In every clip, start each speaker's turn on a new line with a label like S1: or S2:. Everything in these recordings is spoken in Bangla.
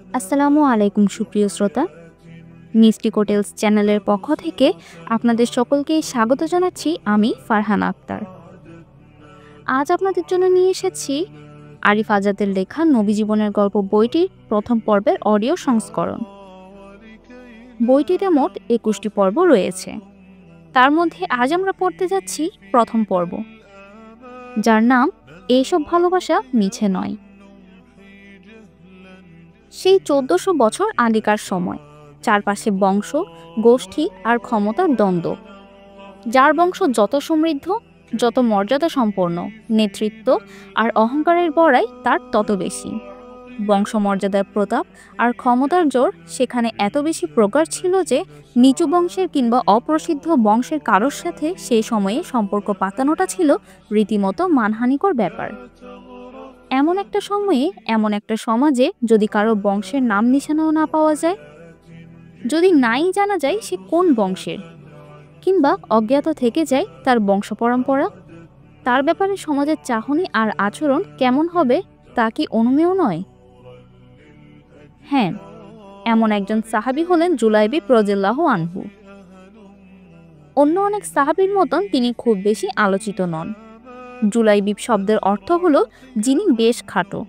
S1: আসসালামু আলাইকুম সুপ্রিয় শ্রোতা। মিষ্টি হোটেলস চ্যানেলের পক্ষ থেকে আপনাদের সকলকে স্বাগত জানাচ্ছি আমি ফারহানা আক্তার। আজ আপনাদের জন্য নিয়ে এসেছি আরিফ আজাদের লেখা নবী জীবনের গল্প বইটির প্রথম পর্বের অডিও সংস্করণ। বইটিতে মোট ২১টি পর্ব রয়েছে। তার মধ্যে আজ আমরা পড়তে যাচ্ছি প্রথম পর্ব, যার নাম এইসব ভালোবাসা মিছে নয়। সেই ১৪০০ বছর আগেকার সময়, চারপাশে বংশ, গোষ্ঠী আর ক্ষমতার দ্বন্দ্ব। যার বংশ যত সমৃদ্ধ, যত মর্যাদা সম্পন্ন, নেতৃত্ব আর অহংকারের বড়াই তার তত বেশি। বংশমর্যাদার প্রতাপ আর ক্ষমতার জোর সেখানে এত বেশি প্রকার ছিল যে নিচু বংশের কিংবা অপ্রসিদ্ধ বংশের কারোর সাথে সেই সময়ে সম্পর্ক পাতানোটা ছিল রীতিমতো মানহানিকর ব্যাপার। এমন একটা সময়ে, এমন একটা সমাজে যদি কারো বংশের নাম নিশানাও না পাওয়া যায়, যদি নাই জানা যায় সে কোন বংশের, কিংবা অজ্ঞাত থেকে যায় তার বংশ পরম্পরা, তার ব্যাপারে সমাজের চাহনি আর আচরণ কেমন হবে তা কি অনুমেয় নয়? হ্যাঁ, এমন একজন সাহাবী হলেন জুলাইবি রাদিয়াল্লাহু আনহু। অন্য অনেক সাহাবীর মতন তিনি খুব বেশি আলোচিত নন। জুলাইবি শব্দের অর্থ হলো যিনি বেশ খাটো।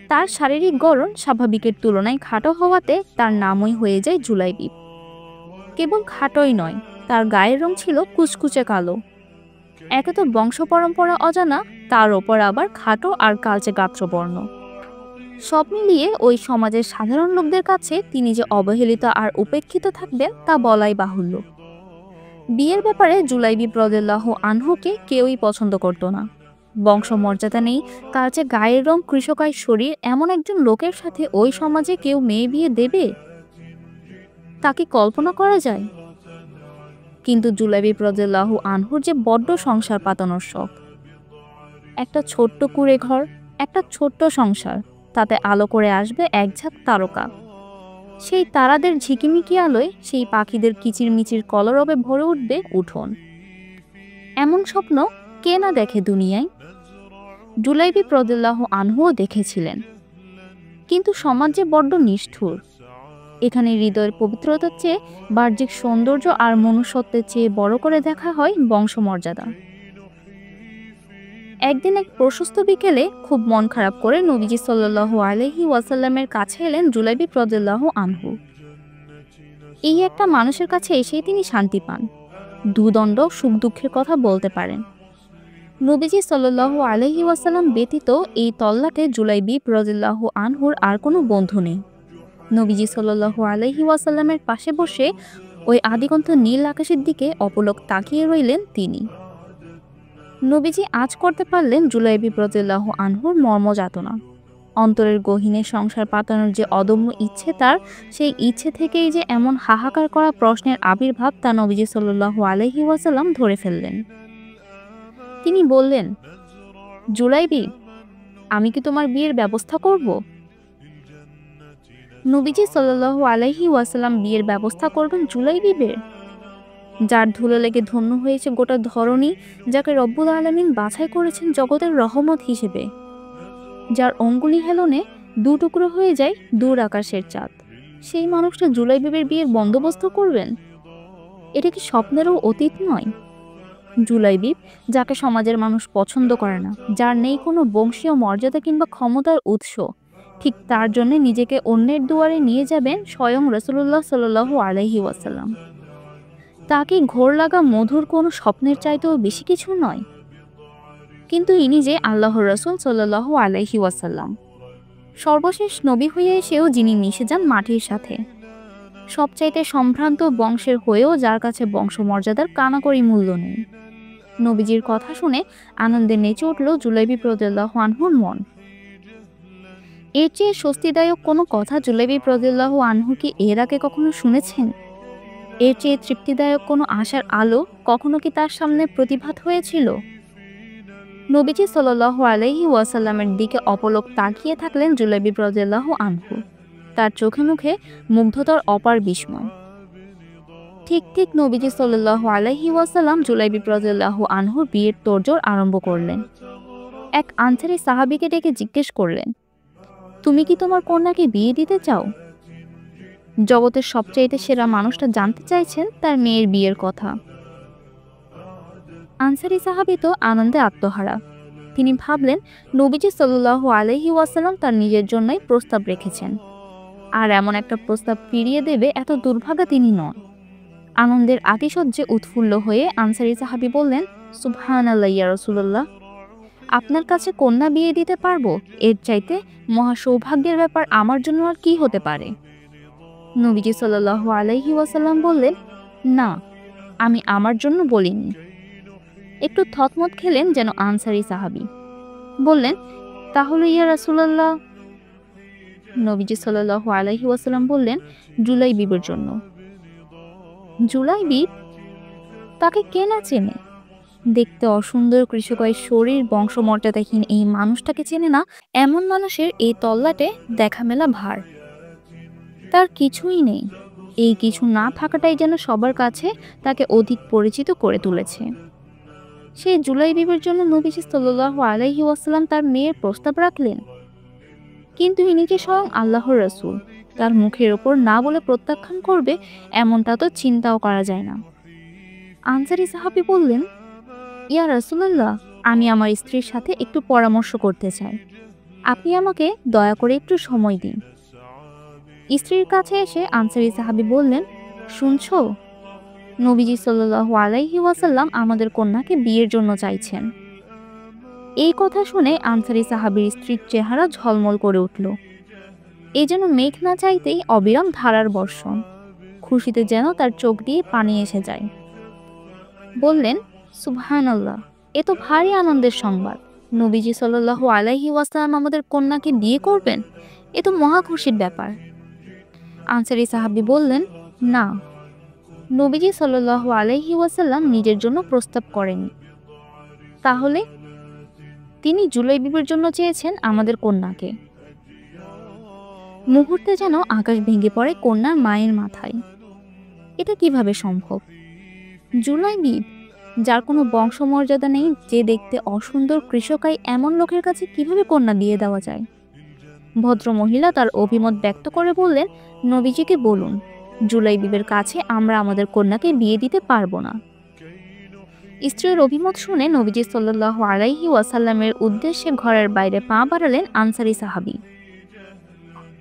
S1: তার শারীরিক গড়ন স্বাভাবিকের তুলনায় খাটো হওয়াতে তার নামই হয়ে যায় জুলাইবি। কেবল খাটোই নয়, তার গায়ের রং ছিল কুচকুচে কালো। একে তো বংশ পরম্পরা অজানা, তার ওপর আবার খাটো আর কালচে গাত্রবর্ণ। সব মিলিয়ে ওই সমাজের সাধারণ লোকদের কাছে তিনি যে অবহেলিত আর উপেক্ষিত থাকবেন তা বলাই বাহুল্য। বিয়ের ব্যাপারে জুলাইবি রাদিয়াল্লাহু আনহুকে কেউই পছন্দ করত না। বংশমর্যাদা নেই, কালচে গায়ের রং, কৃষকায় শরীর, এমন একজন লোকের সাথে ওই সমাজে কেউ মেয়ে বিয়ে দেবে? তা কি কল্পনা করা যায়? কিন্তু জুলাইবি রাদিয়াল্লাহু আনহুর যে বড্ড সংসার পাতানোর শখ। একটা ছোট্ট কুঁড়ে ঘর, একটা ছোট্ট সংসার, তাতে আলো করে আসবে এক ঝাঁক তারকা। সেই তারাদের ঝিকিমিকি আলোয় সেই পাখিদের কিচিরমিচির কলরবে ভরে উঠবে উঠোন। এমন স্বপ্ন কে না দেখে দুনিয়ায়? জুলাইবি রাদিয়াল্লাহু আনহুও দেখেছিলেন। কিন্তু সমাজ যে বড্ড নিষ্ঠুর। এখানে হৃদয়ের পবিত্রতার চেয়ে বাহ্যিক সৌন্দর্য আর মনুষ্যত্বের চেয়ে বড় করে দেখা হয় বংশমর্যাদা। একদিন এক প্রশস্ত বিকেলে খুব মন খারাপ করে নবীজি সাল্লাল্লাহু আলাইহি ওয়াসাল্লামের কাছে এলেন জুলাইবি রাদিয়াল্লাহু আনহু। এই একটা মানুষের কাছে এসেই তিনি শান্তি পান, দুদণ্ড সুখ দুঃখের কথা বলতে পারেন। নবীজি সাল্লাল্লাহু আলাইহি ওয়াসাল্লাম ব্যতীত এই তল্লাটে জুলাইবি রাদিয়াল্লাহু আনহুর আর কোনো বন্ধু নেই। নবীজি সাল্লাল্লাহু আলাইহি ওয়াসাল্লামের পাশে বসে ওই আদিগন্ত নীল আকাশের দিকে অপলক তাকিয়ে রইলেন তিনি। নবীজি আজ করতে পারলেন জুলাইবি রাদিয়াল্লাহু আনহুর মর্মযাতনা। অন্তরের গহীনে সংসার পাতানোর যে অদম্য ইচ্ছে তার, সেই ইচ্ছে থেকেই যে এমন হাহাকার করা প্রশ্নের আবির্ভাব তা নবীজি সাল্লাল্লাহু আলাইহি ওয়াসাল্লাম ধরে ফেললেন। তিনি বললেন, জুলাইবি, আমি কি তোমার বিয়ের ব্যবস্থা করব? নবীজি সাল্লাল্লাহু আলাইহি ওয়াসাল্লাম বিয়ের ব্যবস্থা করবেন জুলাইবিবের, যার ধুলো লেগে ধন্য হয়েছে গোটা ধরণী, যাকে রব্বুল আলামিন বাছাই করেছেন জগতের রহমত হিসেবে, যার অঙ্গুলি হেলনে দুটুকরো হয়ে যায় দূর আকাশের চাঁদ। সেই মানুষটা জুলাইবিবের বিয়ের বন্দোবস্ত করবেন? এটা কি স্বপ্নেরও অতীত নয়? জুলাইবিব, যাকে সমাজের মানুষ পছন্দ করে না, যার নেই কোনো বংশীয় মর্যাদা কিংবা ক্ষমতার উৎস, ঠিক তার জন্য নিজেকে অন্যের দুয়ারে নিয়ে যাবেন স্বয়ং রাসূলুল্লাহ সাল্লাল্লাহু আলাইহি ওয়াসাল্লাম। তা কি ঘোর লাগা মধুর কোনো স্বপ্নের চাইতেও বেশি কিছু নয়? কিন্তু ইনি যে আল্লাহর রাসূল সাল্লাল্লাহু আলাইহি ওয়াসাল্লাম, সর্বশেষ নবী হয়ে এসেও যিনি মিশে যান মাটির সাথে, সবচাইতে সম্ভ্রান্ত বংশের হয়েও যার কাছে বংশমর্যাদার কানাকড়ি মূল্য নেই। নবীজির কথা শুনে আনন্দে নেচে উঠল জুলাইবি রাদিয়াল্লাহু আনহুর মন। এর চেয়ে স্বস্তিদায়ক কোনো কথা জুলাইবি রাদিয়াল্লাহু আনহু কি এর আগে কখনো শুনেছেন? এর চেয়ে তৃপ্তিদায়ক কোনো আশার আলো কখনো কি তার সামনে প্রতিভাত হয়েছিল? নবীজি সাল্লাল্লাহু আলাইহি ওয়াসাল্লামের দিকে অপলক তাকিয়ে থাকলেন জুলাইবি রাদিয়াল্লাহু আনহু, তার চোখে মুখে মুগ্ধতার অপার বিস্ময়। ঠিক নবীজি সাল্লাল্লাহু আলাইহি ওয়াসাল্লাম জুলাইবি রাদিয়াল্লাহু আনহুর বিয়ের তোড়জোড় আরম্ভ করলেন। এক আনসারী সাহাবীকে ডেকে জিজ্ঞেস করলেন, তুমি কি তোমার কন্যাকে বিয়ে দিতে চাও? জগতের সবচাইতে সেরা মানুষটা জানতে চাইছেন তার মেয়ের বিয়ের কথা। আনসারী সাহাবী তো আনন্দে আত্মহারা। তিনি ভাবলেন নবীজি সাল্লাল্লাহু আলাইহি ওয়াসাল্লাম তার নিজের জন্যই প্রস্তাব রেখেছেন, আর এমন একটা প্রস্তাব ফিরিয়ে দেবে এত দুর্ভাগা তিনি নন। আনন্দের আতিশয্যে উৎফুল্ল হয়ে আনসারী সাহাবী বললেন, সুবহানাল্লাহ ইয়া রাসূলুল্লাহ, আপনার কাছে কন্যা বিয়ে দিতে পারবো, এর চাইতে মহা সৌভাগ্যের ব্যাপার আমার জন্য আর কি হতে পারে? নবীজি সাল্লাল্লাহু আলাইহি ওয়াসাল্লাম বললেন, না, আমি আমার জন্য বলিনি। একটু থতমত খেলেন যেন আনসারী সাহাবী। বললেন, তাহলে ইয়া রাসূলুল্লাহ? নবীজি সাল্লাল্লাহু আলাইহি ওয়াসাল্লাম বললেন, জুলাইবিবের জন্য। জুলাইবিব? তাকে কে না চেনে? দেখতে অসুন্দর, কৃষকয় শরীর, বংশমর্যাদাহীন এই মানুষটাকে চেনে না এমন মানুষের এই তল্লাটে দেখা মেলা ভার। তার কিছুই নেই, এই কিছু না থাকাটাই যেন সবার কাছে তাকে অধিক পরিচিত করে তুলেছে। সেই জুলাইবিবের জন্য নবীজি সাল্লাল্লাহু আলাইহি ওয়াসাল্লাম তার মেয়ের প্রস্তাব রাখলেন, কিন্তু ইনি যে স্বয়ং আল্লাহর রাসূল, তার মুখের ওপর না বলে প্রত্যাখ্যান করবে এমনটা তো চিন্তাও করা যায় না। আনসারী সাহাবী বললেন, ইয়া রাসূলুল্লাহ, আমি আমার স্ত্রীর সাথে একটু পরামর্শ করতে চাই, আপনি আমাকে দয়া করে একটু সময় দিন। স্ত্রীর কাছে এসে আনসারী সাহাবী বললেন, শুনছো, নবীজি সাল্লাল্লাহু আলাইহি ওয়াসাল্লাম আমাদের কন্যাকে বিয়ের জন্য চাইছেন। এই কথা শুনে আনসারী সাহাবীর স্ত্রীর চেহারা ঝলমল করে উঠল। এই যেন মেঘ না চাইতেই অবিরাম ধারার বর্ষণ, খুশিতে যেন তার চোখ দিয়ে পানি এসে যায়। বললেন, সুবহানাল্লাহ, এ তো ভারী আনন্দের সংবাদ। নবীজি সাল্লাল্লাহু আলাইহি ওয়াসাল্লাম আমাদের কন্যাকে বিয়ে করবেন, এ তো মহা খুশির ব্যাপার। আনসারী সাহাবী বললেন, না, নবীজি সাল্লাল্লাহু আলাইহি ওয়াসাল্লাম নিজের জন্য প্রস্তাব করেননি। তাহলে? তিনি জুলাইবিবের জন্য চেয়েছেন আমাদের কন্যাকে। মুহূর্তে যেন আকাশ ভেঙে পড়ে কন্যার মায়ের মাথায়। এটা কিভাবে সম্ভব? জুলাইবিব, যার কোনো বংশমর্যাদা নেই, যে দেখতে অসুন্দর, কৃষকাই, এমন লোকের কাছে কিভাবে কন্যা দিয়ে দেওয়া যায়? ভদ্র মহিলা তার অভিমত ব্যক্ত করে বললেন, নবীজিকে বলুন, জুলাইবিবের কাছে আমরা আমাদের কন্যাকে বিয়ে দিতে পারবো না। স্ত্রীর অভিমত শুনে নবীজি সাল্লাল্লাহু আলাইহি ওয়াসাল্লামের উদ্দেশ্যে ঘরের বাইরে পা বাড়ালেন আনসারী সাহাবী।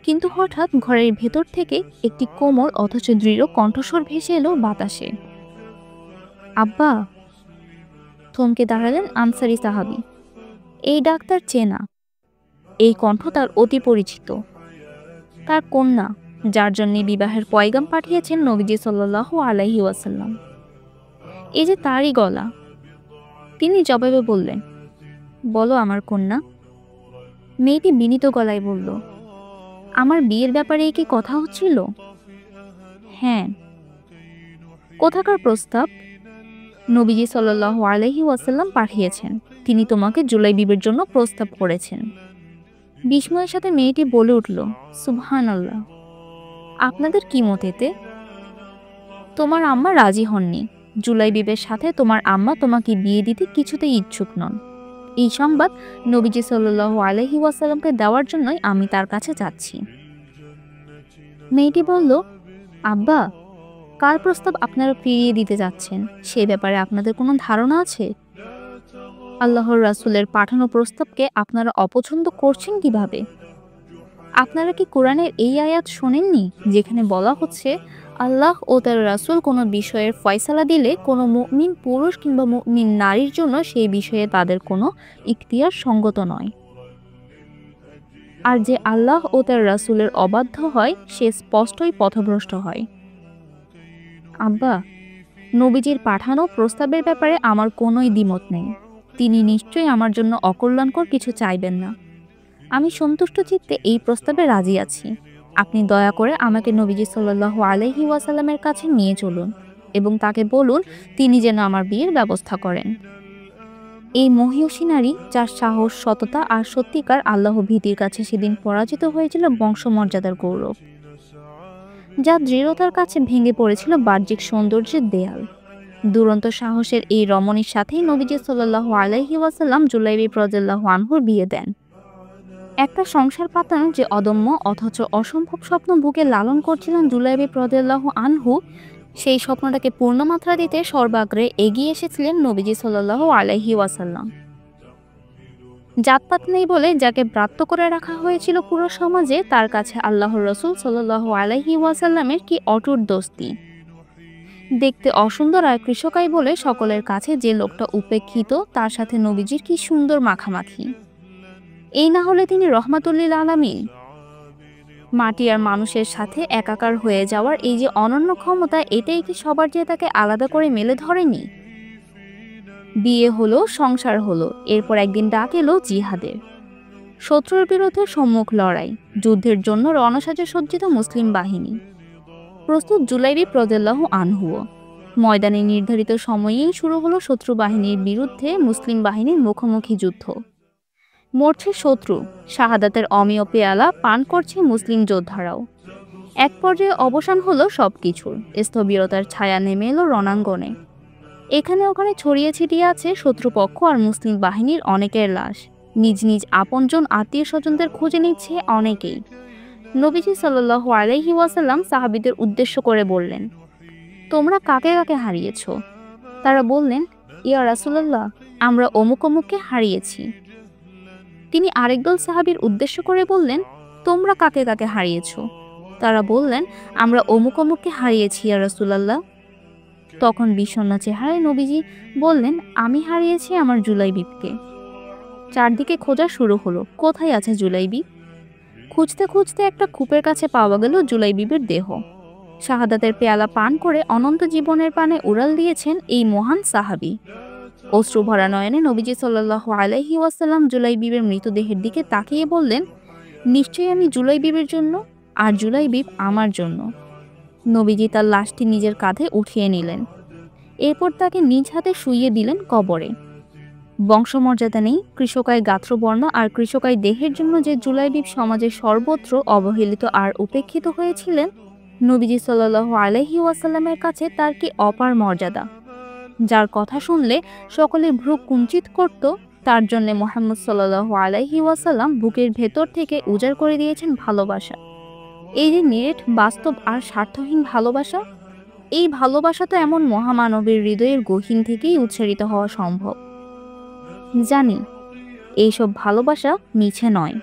S1: কিন্তু হঠাৎ ঘরের ভেতর থেকে একটি কোমল অথচ দৃঢ় কণ্ঠস্বর ভেসে এলো বাতাসে। আব্বা! থমকে দাঁড়ালেন আনসারী সাহাবী। এই ডাক্তার চেনা, এই কণ্ঠ তার অতি পরিচিত। তার কন্যা, যার জন্য বিবাহের পয়গাম পাঠিয়েছেন নবীজি সাল্লাল্লাহু আলাইহি ওয়াসাল্লাম। এই যে তারই গলা। তিনি জবাবে বললেন, বলো আমার কন্যা। মেয়েটি বিনীত গলায় বলল, আমার বিয়ের ব্যাপারে কি কথা হচ্ছিল? হ্যাঁ। কোথাকার প্রস্তাব? নবীজি সাল্লাল্লাহু আলাইহি ওয়াসাল্লাম পাঠিয়েছেন, তিনি তোমাকে জুলাইবিবের জন্য প্রস্তাব করেছেন। বিস্ময়ের সাথে মেয়েটি বলে উঠল, সুবহানাল্লাহ, আপনাদের কি মত এতে? তোমার আম্মা রাজি হননি। জুলাইবিবের সাথে তোমার আম্মা তোমাকে বিয়ে দিতে কিছুতেই ইচ্ছুক নন। এই সংবাদ নবীজি সাল্লাল্লাহু আলাইহি ওয়াসাল্লামকে দেওয়ার জন্যই আমি তার কাছে যাচ্ছি। মেয়েটি বলল, আব্বা, কার প্রস্তাব আপনারা ফিরিয়ে দিতে যাচ্ছেন, সে ব্যাপারে আপনাদের কোনো ধারণা আছে? আল্লাহর রাসূলের পাঠানো প্রস্তাবকে আপনারা অপছন্দ করছেন কিভাবে? আপনারা কি কোরআনের এই আয়াত শোনেননি, যেখানে বলা হচ্ছে আল্লাহ ও তার রাসূল কোনো বিষয়ের ফয়সালা দিলে কোনো মুমিন পুরুষ কিংবা মুমিন নারীর জন্য সেই বিষয়ে তাদের কোনো ইখতিয়ার সঙ্গত নয়। আর যে আল্লাহ ও তার রাসূলের অবাধ্য হয় সে স্পষ্টই পথভ্রষ্ট হয়। আব্বা, নবীজির পাঠানো প্রস্তাবের ব্যাপারে আমার কোনোই দ্বিমত নেই। তিনি নিশ্চয়ই আমার জন্য অকল্যাণকর কিছু চাইবেন না। আমি সন্তুষ্ট চিত্তে এই প্রস্তাবে রাজি আছি। আপনি দয়া করে আমাকে নবীজি সাল্লাল্লাহু আলাইহি ওয়াসাল্লামের কাছে নিয়ে চলুন এবং তাকে বলুন তিনি যেন আমার বিয়ের ব্যবস্থা করেন। এই মহিয়সী নারী, যার সাহস, সততা আর সত্যিকার আল্লাহ ভীতির কাছে সেদিন পরাজিত হয়েছিল বংশমর্যাদার গৌরব, যা দৃঢ়তার কাছে ভেঙে পড়েছিল বাহ্যিক সৌন্দর্যের দেয়াল। দুরন্ত সাহসের এই রমণীর সাথেই নবীজি সাল্লাল্লাহু আলাইহি ওয়াসাল্লাম জুলাইবিব রাদিয়াল্লাহু আনহুর বিয়ে দেন। একটা সংসার পাতানোর যে অদম্য অথচ অসম্ভব স্বপ্ন বুকে লালন করছিলেন জুলাইবি রাদিয়াল্লাহু আনহু, সেই স্বপ্নটাকে পূর্ণমাত্রা দিতে সর্বাগ্রে এগিয়ে এসেছিলেন নবীজি সাল্লাল্লাহু আলাইহি ওয়াসাল্লাম। জাতপাত নেই বলে যাকে ব্রাত্য করে রাখা হয়েছিল পুরো সমাজে, তার কাছে আল্লাহর রসুল সাল্লাল্লাহু আলাইহি ওয়াসাল্লামের কি অটুট দোস্তি। দেখতে অসুন্দর আর কৃষকাই বলে সকলের কাছে যে লোকটা উপেক্ষিত, তার সাথে নবীজির কি সুন্দর মাখামাখি। এই না হলে তিনি রহমাতুল্লিল আলামিন। মাটি আর মানুষের সাথে একাকার হয়ে যাওয়ার এই যে অনন্য ক্ষমতা, এটাই কি সবার চেয়ে তাকে আলাদা করে মেলে ধরেনি? বিয়ে হলো, সংসার হলো, এরপর একদিন ডাক এলো জিহাদের। শত্রুর বিরুদ্ধে সম্মুখ লড়াই, যুদ্ধের জন্য রণসাজে সজ্জিত মুসলিম বাহিনী। প্রস্তুত জুলাইবি রাদিয়াল্লাহু আনহুও। ময়দানে নির্ধারিত সময়েই শুরু হলো শত্রু বাহিনীর বিরুদ্ধে মুসলিম বাহিনীর মুখোমুখি যুদ্ধ। মরছে শত্রু, শাহাদাতের অমেয় পেয়ালা পান করছে মুসলিম যোদ্ধারাও। এক পর্যায়ে অবসান হলো সবকিছুর, স্থবিরতার ছায়া নেমে এলো রণাঙ্গনে। এখানে ওখানে ছড়িয়ে ছিটিয়ে আছে শত্রুপক্ষ আর মুসলিম বাহিনীর অনেকের লাশ। নিজ নিজ আপনজন আত্মীয় স্বজনদের খুঁজে নিচ্ছে অনেকেই। নবীজি সাল্লাল্লাহু আলাইহি ওয়াসাল্লাম সাহাবীদের উদ্দেশ্য করে বললেন, তোমরা কাকে কাকে হারিয়েছ? তারা বললেন, ইয়া রাসূলুল্লাহ, আমরা অমুক অমুককে হারিয়েছি। তিনি আরেক দল সাহাবীর উদ্দেশ্য করে বললেন, তোমরা কাকে কাকে হারিয়েছ? তারা বললেন, আমরা অমুক অমুককে হারিয়েছি ইয়া রাসূলুল্লাহ। তখন বিষণ্ণ চেহারায় নবীজি বললেন, আমি হারিয়েছি আমার জুলাইবিবকে। চারদিকে খোঁজা শুরু হলো, কোথায় আছে জুলাইবি? খুঁজতে খুঁজতে একটা কূপের কাছে পাওয়া গেল জুলাইবিবের দেহ। শাহাদাতের পেয়ালা পান করে অনন্ত জীবনের পানে উড়াল দিয়েছেন এই মহান সাহাবী। অশ্রুভরা নয়নে নবীজি সাল্লাল্লাহু আলাইহি ওয়াসাল্লাম জুলাইবিবের মৃতদেহের দিকে তাকিয়ে বললেন, নিশ্চয়ই আমি জুলাইবিবের জন্য, আর জুলাইবিব আমার জন্য। নবীজি তার লাশটি নিজের কাঁধে উঠিয়ে নিলেন। এরপর তাকে নিজ হাতে শুইয়ে দিলেন কবরে। বংশমর্যাদা নেই, কৃষকায় গাত্রবর্ণ আর কৃষকায় দেহের জন্য যে জুলাইবিব সমাজের সর্বত্র অবহেলিত আর উপেক্ষিত হয়েছিলেন, নবীজি সাল্লাল্লাহু আলাইহি ওয়াসাল্লামের কাছে তার কি অপার মর্যাদা। যার কথা শুনলে সকলে ভ্রু কুঞ্চিত করত, তার জন্য মুহাম্মদ সাল্লাল্লাহু আলাইহি ওয়াসাল্লাম বুকের ভেতর থেকে উজাড় করে দিয়েছেন ভালোবাসা। এই যে নিরেট, বাস্তব আর স্বার্থহীন ভালোবাসা, এই ভালোবাসা তো এমন মহামানবের হৃদয়ের গহীন থেকেই উচ্চারিত হওয়া সম্ভব। জানি এইসব ভালোবাসা মিছে নয়।